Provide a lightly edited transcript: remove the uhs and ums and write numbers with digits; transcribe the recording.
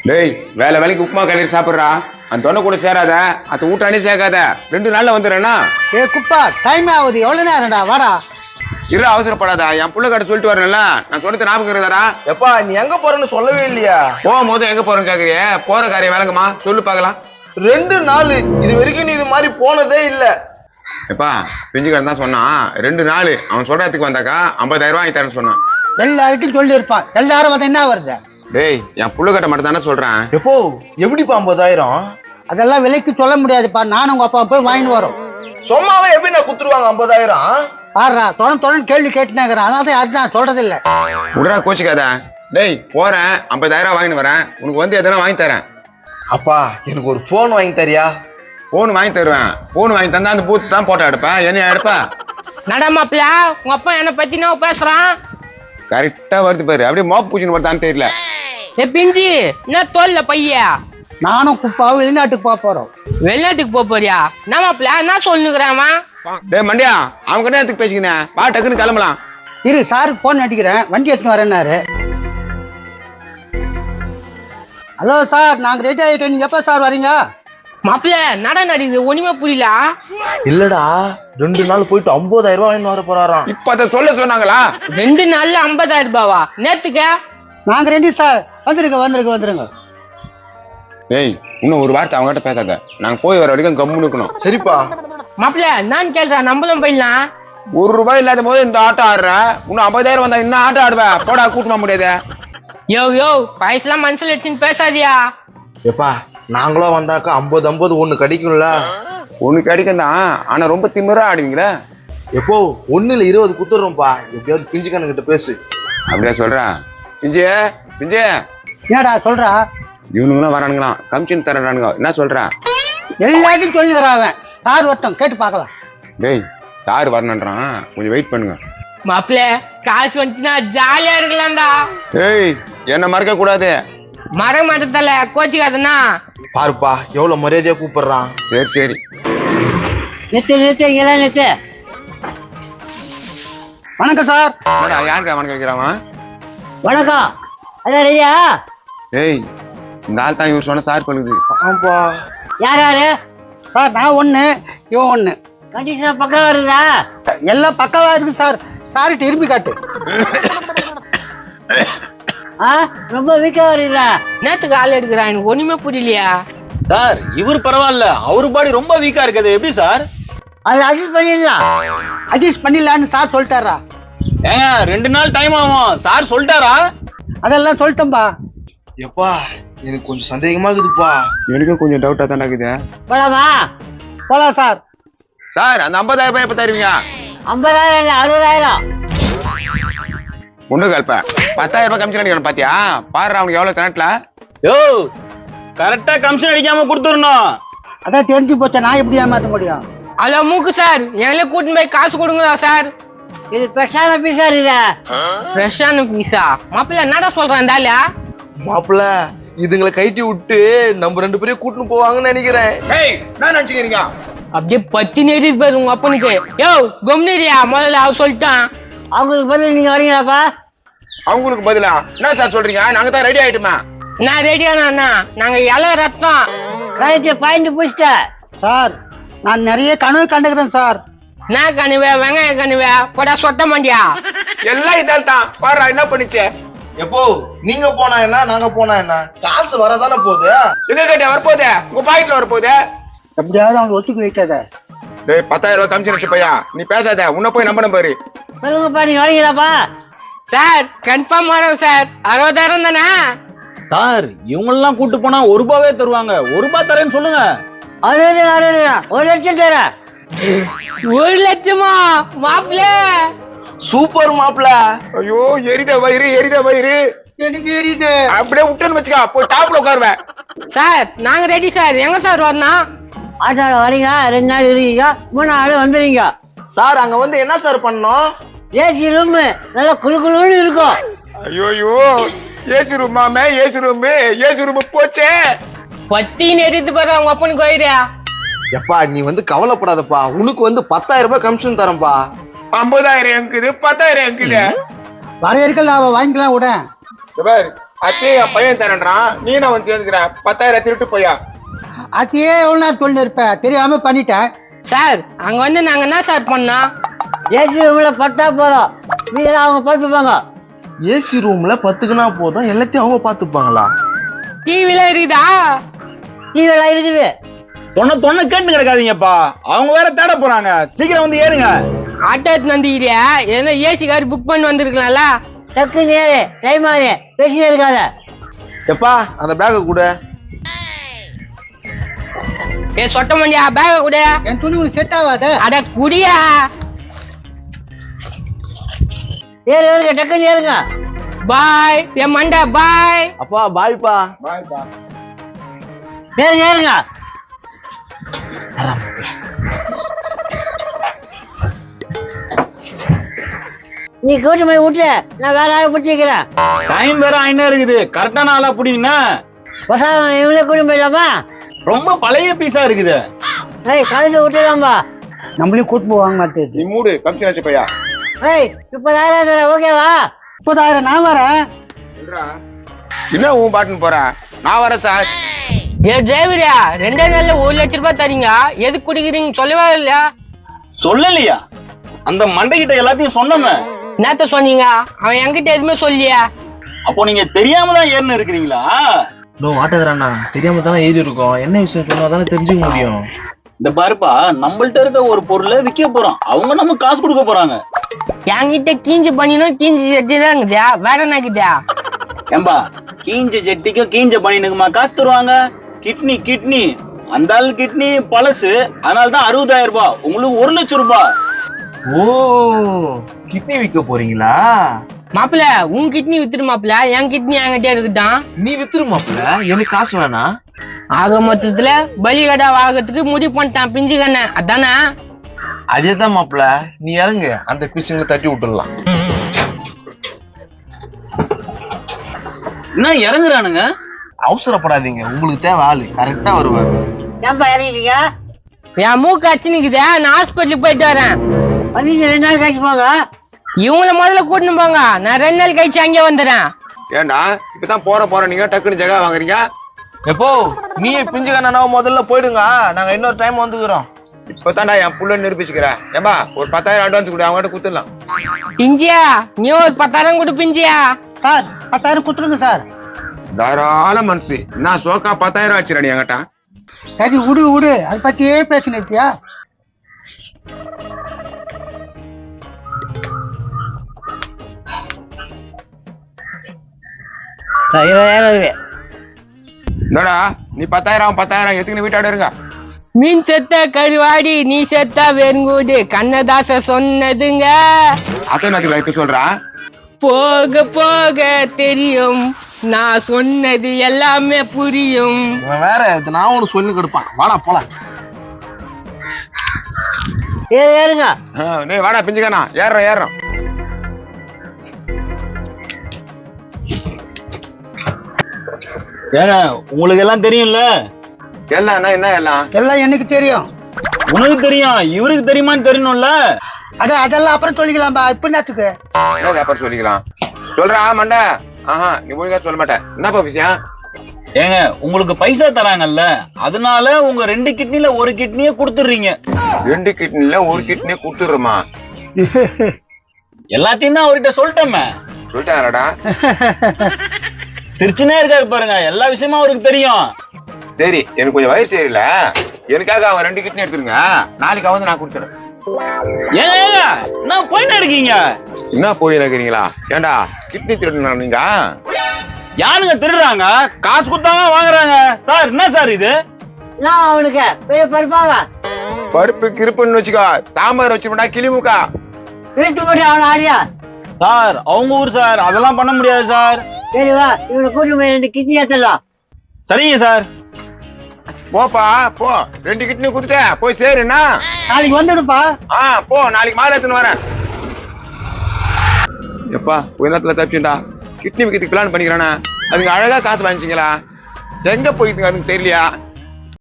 டேய் வேலை வேலைக்கு உப்புமா கலரி சாப்பிட்றா. அந்த தொண்டை கூட சேராத, அது ஊட்டானே சேர்க்காத. 2 நாள்ல வந்துடுறேன்னா. ஏ குப்பா, டைம் ஆகுது, எவ்வளவு நேரம்டா, வாடா. இரு, அவசரப்படாதா. என் புள்ள கிட்ட சொல்லிட்டு வரேன்ல, நான் சொன்னது ஞாபகம் இருக்குதாடா? எப்பா நீ எங்க போறன்னு சொல்லவே இல்லையா? போகும்போது எங்க போறேன்னு கேக்குறியே, போற காரியம் விளங்குமா சொல்லு பாக்கலாம். 2 நாள் இது வரைக்கும் நீ இது மாதிரி போனதே இல்ல. எப்பா பிஞ்சுக்காரன் தான் சொன்னான், 2 நாள் அவன் சொல்றதுக்கு வந்தாக்கா 50,000 வாங்கி தரேன்னு சொன்னான். எல்லாருக்கும் சொல்லி இருப்பான், எல்லாரும் வந்து என்ன வருது? டேய் என் புள்ள கிட்ட மட்டும் தானே சொல்றேன். எப்போ எப்படிப்பா 50,000? அதெல்லாம் விலைக்கு சொல்ல முடியாதுப்பா, நானும் உங்க அப்பா போய் வாங்கிட்டு வரோம். சும்மாவே எப்படி நான் குத்துருவாங்க 50,000? பாடுறா, தொடர்ந்து கேள்வி கேட்டுனாங்கிறேன், அதனால தான் யாரும் நான் சொல்றது இல்ல. விடுறா, கோச்சிக்காத. டேய் போறேன், 50,000 வாங்கிட்டு வரேன், உனக்கு வந்து எதனா வாங்கி தரேன். அப்பா எனக்கு ஒரு போன் வாங்கி தரியா? போன் வாங்கி தருவேன். போன் வாங்கி தந்தா அந்த பூத்து தான் போட்டோ எடுப்பேன், என்ன எடுப்பேன். நடமாப்ல உங்க அப்பா என்ன பத்தி நான் பேசுறான். கரெக்டா வருது பாரு, அப்படியே மோப்பு பூச்சின்னு வருதான்னு தெரியல. பிஞ்சி என்ன தோல்ல பையா? நானும் குப்பாவும் வெளிநாட்டுக்கு போக போறோம். வெளிநாட்டுக்கு போறியா? நம்மப்ல என்ன சொல்லுங்கிறாமா? டேய் மண்டியா, அவங்க கிட்ட எதுக்கு பேசிக்கினேன், வா டக்குன்னு கிளம்பலாம். இரு, சாருக்கு போன் அடிக்கிறேன், வண்டி எடுத்துன்னு வரேன்னாரு. ஹலோ சார், நாங்க ரெடி ஆயிட்டோம், நீங்க எப்ப சார் வரீங்க? மாப்பிள்ள நட நடிது ஒண்ணுமே புரியல. இல்லடா 2 நாள் போயிட்டு 50,000 வாங்கிட்டு வர போறாராம். இப்ப அத சொல்ல சொன்னாங்களா? 2 நாள்ல 50,000 ரூபாவா? நேத்துக்க நாங்க ரெடி சார், வந்துருங்க. டேய் இன்னும் ஒரு வார்த்தை அவங்க கிட்ட பேசாத, நாங்க போய் வர வரைக்கும் கம்முன்னு இருக்கணும். சரிப்பா. மாப்பிள்ள நான் கேள்றேன், நம்மளும் போயிடலாம். ₹1 இல்லாத போது இந்த ஆட்டம் ஆடுற, இன்னும் 50,000 வந்தா இன்னும் ஆட்டம் ஆடுவேன். போடா, கூட்டமா முடியாது. யோ வயசுலாம் மனசுல வச்சுன்னு பேசாதியா. எப்பா நாங்களும் வந்தாக்கா 50 ஒண்ணு கிடைக்கும்ல? உனக்கு கிடைக்கும் தான், ஆனா ரொம்ப திமிரா ஆடுவீங்களே. எப்போ 1ல 20 குத்துறோம்ப்பா. எப்படியாவது பிஞ்சுக்கான கிட்ட பேசு. அப்படியே சொல்றா. பிஞ்சு என்னடா சொல்றா? இவனுங்களாம் வரானுங்களாம், கமிஷன் தரானுங்க. என்ன சொல்றா? எல்லாத்தையும் சொல்லுகிறான் அவன். சார் ஒருத்தன் கேட்டு பார்க்கலாம். டேய் சார் வரணுன்றான், கொஞ்சம் வெயிட் பண்ணுங்க. மாப்பிள்ள காசு வந்துச்சுன்னா ஜாலியா இருக்கலாம்டா. ஏய் என்ன மறக்க கூடாது. மர மாட்டத்தால கோச்சிக்காதனா. பாருப்பா எவ்வளவு மரியாதையா கூப்பிடுறான். சரி நிறுத்து. வணக்கம் சார். என்னடா யாருக்கா வணக்கம் வைக்கிறான்? வணக்கம். அதான் ஐயா. ஏய் இந்த ஆள் தான் இவர் சொன்ன சார் பண்ணுது. ஆமாப்பா. யாரு சார்? நான் ஒண்ணு, இவன் ஒண்ணு. கண்டிஷன் பக்கம் வருதா? எல்லாம் பக்கவா இருக்கு சார். சாரி திரும்பி காட்டு. ரொம்ப வீக்கா வருதா? நேத்துக்கு ஆள் எடுக்கிறான், எனக்கு ஒண்ணுமே புரியலையா. சார் இவர் பரவாயில்ல, அவரு பாடி ரொம்ப வீக்கா இருக்குது. எப்படி சார்? அது அட்ஜஸ்ட் பண்ணிடலான்னு சார் சொல்லிட்டாரா? ஏங்க 2 நாள் டைம் ஆகும் சார் சொல்லிட்டாரா? அதெல்லாம் சொல்லிட்டோம்பா. எப்பா எனக்கு கொஞ்சம் சந்தேகமா இருக்குதுப்பா. எனக்கும் கொஞ்சம் டவுட்டா தானே இருக்குது. போலாமா? போலாம் சார். சார் அந்த 50,000 எப்ப தருவீங்க? 50,000 60,000. ஒண்ணு கல்ப 10,000 கமிஷன் அடிக்கணும். பாத்தியா பாரு அவனுக்கு எவ்வளவு கணக்குல. யோ கரெக்டா கமிஷன் அடிக்காம கொடுத்துடணும். அதான் தெரிஞ்சு போச்சா, நான் எப்படி ஏமாத்த முடியும்? ஹலோ மூக்கு சார், எங்களை கூட்டின்னு போய் காசு கொடுங்களா சார். இது ஸ்பெஷலான பீஸா இருக்குதா? ஃப்ரெஷ்ஷான பீஸா? மாப்பிள்ள என்னடா சொல்றான் இந்தால? மாப்பிள்ள இதுங்களை கைட்டி விட்டு நம்ம 2 பேரையும் கூட்டின்னு போவாங்கன்னு நினைக்கிறேன். ஏய் என்ன நினைச்சுக்கிறீங்க? அப்படியே பத்தி நேரி பேரு உங்க அப்பனுக்கு. யோ கொம்னேரியா, முதல்ல அவ சொல்லிட்டான். அவங்களுக்கு பதில் நீங்க வரீங்களாப்பா? அவங்களுக்கு பதிலா என்ன சார் சொல்றீங்க? நாங்க தான் ரெடி ஆயிட்டுமா. நான் ரெடியானா? நாங்க இலை ரத்தம் கரெக்ட் பாயிண்ட் புடிச்சிட்டேன் சார். நான் நிறைய கனவு கண்டுக்கிறேன் சார். நான் கணுவே வெங்காய கணுவே போடா சொட்ட மாண்டியா. எல்லாம் இதால் தான் பாரு என்ன பண்ணிச்சு. எப்போ நீங்க போனா என்ன, நாங்க போனா என்ன, காசு வரதானே போகுது. எங்க கேட்ட வரப்போதே, உங்க பாக்கெட்ல வரப்போதே. எப்படியாவது அவங்க ஒத்துக்கு வைக்காத. டேய் 10,000 கமிஷன் வச்சு பையா, நீ பேசாத. உன்ன போய் நம்பணும் பாரு. சொல்லுங்கப்பா, நீங்க வரீங்களாப்பா? சார் கன்ஃபார்ம் வரோம் சார். 60,000 தானே சார் இவங்களெல்லாம் கூட்டு போனா ₹1 தருவாங்க. ₹1 தரேன்னு சொல்லுங்க. 1 லட்சம் தரேன். 1 லட்சமா மாப்பிள்ள? சூப்பர் மாப்பிள்ள. ஐயோ எரித வயிறு எனக்கு எரியுது. அப்படியே விட்டுன்னு வச்சுக்கா, போய் டாப்ல உட்காருவேன். சார் நாங்க ரெடி சார். எங்க சார் வரணும்? ஆட்டோல வரீங்க, 2 நாள் இருக்கீங்க, 3 நாள் வந்துடுறீங்க. சார் அங்க வந்து என்ன சார் பண்ணோம்? ஏசி ரூம் நல்லா குளுகுளுன்னு இருக்கும். ஐயோ ஏசி ரூம் மாமே, ஏசி ரூம் போச்சே. பத்தி நேரிட்டு போற உங்க அப்பனுக்கு போயிரியா. எப்பா நீ வந்து கவலைப்படாதப்பா, உனக்கு வந்து 10,000 கமிஷன் தரேன்ப்பா. 50,000 எங்குது, 10,000 எங்குது. வர இருக்கல அவ வாங்கிக்கலாம் விட. அத்தையே என் பையன் தரேன்றான், நீ நான் வந்து சேர்ந்துக்கிற 10,000 திருட்டு போயா. அதையே எவ்வளவு நேரம் சொல்லி இருப்பேன், தெரியாம பண்ணிட்டேன். சார் அங்க வந்து நாங்க என்ன சார் பண்ணோம்? ஏசி ரூம்ல பட்டா போதும், வீர அவங்க பார்த்துப்பாங்க. ஏசி ரூம்ல 10க்குனா போதும், எல்லாத்தையும் அவங்க பாத்துப்பாங்களா? டிவில இருக்குதா? டிவில இருக்குது. தொண்ண கேட்டு கிடக்காதீங்கப்பா, அவங்க வேற தேட போறாங்க. சீக்கிரம் வந்து ஏறுங்க. ஆட்டோ எடுத்து வந்துக்கிறியா? ஏன்னா ஏசி கார் புக் பண்ணி வந்திருக்கலாம்ல. டக்குன்னு ஏறு, டைம் ஆகுது, பேசியே இருக்காத. எப்பா அந்த பேக்கை கூட. ஏ சொட்ட மண்டியா, பேக கூட. என் துணி உனக்கு செட் ஆகாத. அட குடியா. ஏறுங்க, டக்குன்னு ஏறுங்க. பாய் என் மண்டா, பாய். அப்பா பாய்ப்பா. ஏறுங்க ஏறுங்க. நீ கூட்டி போய் விட்டு, நான் வேற ஆளை பிடிச்சிக்கிறேன். டைம் வேற ஆயினே இருக்குது. கரெக்டான ஆளா புடிங்கன்னா பசாரம் இவங்களே கூட்டி போயிடலாமா? ரொம்ப பழைய பீஸா இருக்குது. ஏய், கலந்து விட்டுலாம்பா. நம்மளையும் கூட்டு போவாங்க மாட்டேது. நீ மூடு கமிஷன் ஆச்சு பையா. ஏய், 30,000 ஓகேவா? 30,000 நான் வரேன். என்ன உன் பாட்டுன்னு போற? நான் வரேன் சார். ஏ டிரைவரியா, 2 நாள்ல 1 லட்சம் ரூபாய் தரீங்க, எதுக்கு குடிக்கிறீங்க சொல்லவே இல்லையா? சொல்லலையா? அந்த மண்டைகிட்ட எல்லாத்தையும் சொன்னோமே. என்னத்த சொன்னீங்க? அவன் என்கிட்ட எதுவுமே சொல்லியா? அப்போ நீங்க தெரியாம தான் ஏறின்னு இருக்கிறீங்களா? நோ ஆட்டோக்காரண்ணா, தெரியாம தானே ஏறி இருக்கோம். என்ன விஷயம் சொன்னாதானே தெரிஞ்சுக்க முடியும். இந்த பாருப்பா, நம்மள்ட்ட இருக்க ஒரு பொருளை விற்க போறோம், அவங்க நமக்கு காசு கொடுக்க போறாங்க. என்கிட்ட கீஞ்சி பண்ணினும் கீஞ்சி செட்டிதான் இருக்குதா, வேற என்ன இருக்குதா? ஏம்பா, கீஞ்ச ஜெட்டிக்கும் கீஞ்ச பனியனுக்குமா காசு தருவாங்க? கிட்னி அந்த ஆள் கிட்னி பழசு, அதனாலதான் 60,000 ரூபாய். உங்களுக்கு 1 லட்சம் ரூபாய். ஓ, கிட்னி விற்க போறீங்களா? மாப்பிள்ள உன் கிட்னி வித்துரு மாப்பிள்ள, என் கிட்னி என்கிட்ட இருக்குதான். நீ வித்துரு மாப்பிள்ள, எனக்கு காசு வேணாம். ஆக மொத்தத்துல பலிகடா வாகத்துக்கு முடிவு பண்ணிட்டான் பிஞ்சு கண்ண, அதானே? அதேதான் மாப்பிள்ள, நீ இறங்கு, அந்த பீஸுங்களை தட்டி விட்டுடலாம். என்ன இறங்குறானுங்க? அவசரப்படாதீங்க, உங்களுக்கு தேவை ஆளு கரெக்டா வருவாங்க. ஏன்பா இறங்கிட்டீங்க? என் மூக்கு அச்சுனுக்குதே, நான் ஹாஸ்பிட்டலுக்கு போயிட்டு வரேன். நீங்க 2 நாள் கழிச்சு போங்க. இவங்கள முதல்ல கூட்டின்னு போங்க, நான் 2 நாள் கழிச்சு அங்கே வந்துடுறேன். ஏண்டா இப்பதான் போற நீங்க டக்குன்னு ஜெகா வாங்குறீங்க? எப்போ நீ பிஞ்சு கண்ணனாவ முதல்ல போயிடுங்க, நாங்க இன்னொரு டைம் வந்துக்கிறோம். இப்பதான்டா என் புள்ள நிரூபிச்சுக்கிறேன். ஏம்பா ஒரு 10,000 அட்வான்ஸ் கூட அவங்ககிட்ட குடுத்துடலாம். பிஞ்சியா, நீ ஒரு 10,000 கொடு பிஞ்சியா. சார் 10,000 கொடுத்துருங்க சார். தாராள மனசு. நான் சோக்கா 10,000 ஆச்சுடா நீ என்கிட்ட. சரி விடு, அதை பத்தியே பேசினு இருக்கியா? இந்தடா நீ 10,000 எதுக்கு வீட்டாட இருங்க. மீன் செத்த கழுவாடி, நீ செத்தா வெறுங்கூடு, கண்ணதாச சொன்னதுங்க. அத்தை நாத்துக்கு இப்ப சொல்றா. போக போக தெரியும், நான் சொன்னது எல்லாமே புரியும். இவன் வேற இது நான் ஒண்ணு சொல்லி கொடுப்பான். வாடா போலாம். ஏறுங்க. நீ வாடா பிஞ்சுக்கானா, ஏறுறோம். ஏங்க உங்களுக்கு எல்லாம் தெரியும்ல? எல்லாம் என்ன எல்லாம்? எல்லாம் எனக்கு தெரியும். உனக்கு தெரியும், இவருக்கு தெரியுமான்னு தெரியணும்ல. அதெல்லாம் அப்புறம் சொல்லிக்கலாம்பா, இப்ப என்னத்துக்கு? என்னது அப்புறம் சொல்லிக்கலாம்? சொல்றா மண்டா. நீ ஒழுங்கா சொல்ல மாட்டேன். என்னப்பா விஷயம்? ஏங்க உங்களுக்கு பைசா தராங்கல்ல, அதனால உங்க 2 கிட்னில 1 கிட்னிய கொடுத்துடுறீங்க. 2 கிட்னில 1 கிட்னியை கொடுத்துடுறோமா? எல்லாத்தையும் தான் அவர்கிட்ட சொல்லிட்டோமே. சொல்லிட்டாங்கடா. திருச்சினே இருக்காரு பாருங்க, எல்லா விஷயமும் அவருக்கு தெரியும். சரி, எனக்கு கொஞ்சம் வயசு சரியில்ல, எனக்காக அவன் 2 கிட்னி எடுத்துருங்க. நாளைக்கு அவன் நான் கொடுத்துறேன். ஏங்க நான் போயிட்டு இருக்கீங்க. என்ன போய் இருக்கிறீங்களா? ஏண்டா கிட்னி திருடுனா நீங்க? யாருங்க திருடுறாங்க? காசு கொடுத்தாங்க வாங்குறாங்க. சார் என்ன சார் இது? நான் அவனுக்கு பெரிய பருப்பாவா பருப்பு கிருப்புன்னு வச்சுக்கோ, சாம்பார் வச்சுட்டா கிளிமுக்கா வீட்டு போட்டு அவனை ஆடியா? சார் அவங்க ஊர் சார், அதெல்லாம் பண்ண முடியாது சார். சரி வா, இவனை கூட்டி போய் 2 கிட்னி ஏத்தலாம். சரிங்க சார். போப்பா போ, 2 கிட்னி குடுத்துட்டேன், போய் சேருண்ணா. நாளைக்கு வந்துடுப்பா. போ, நாளைக்கு மாலை எடுத்துன்னு வரேன். எப்பா ஒரு நேரத்துல தப்பிச்சுண்டா, கிட்னி விற்கிறதுக்கு பிளான் பண்ணிக்கிறானா? அதுங்க அழகா காசு வாங்கிச்சிங்களா? எங்க போயிதுங்க அதுக்கு தெரியலையா?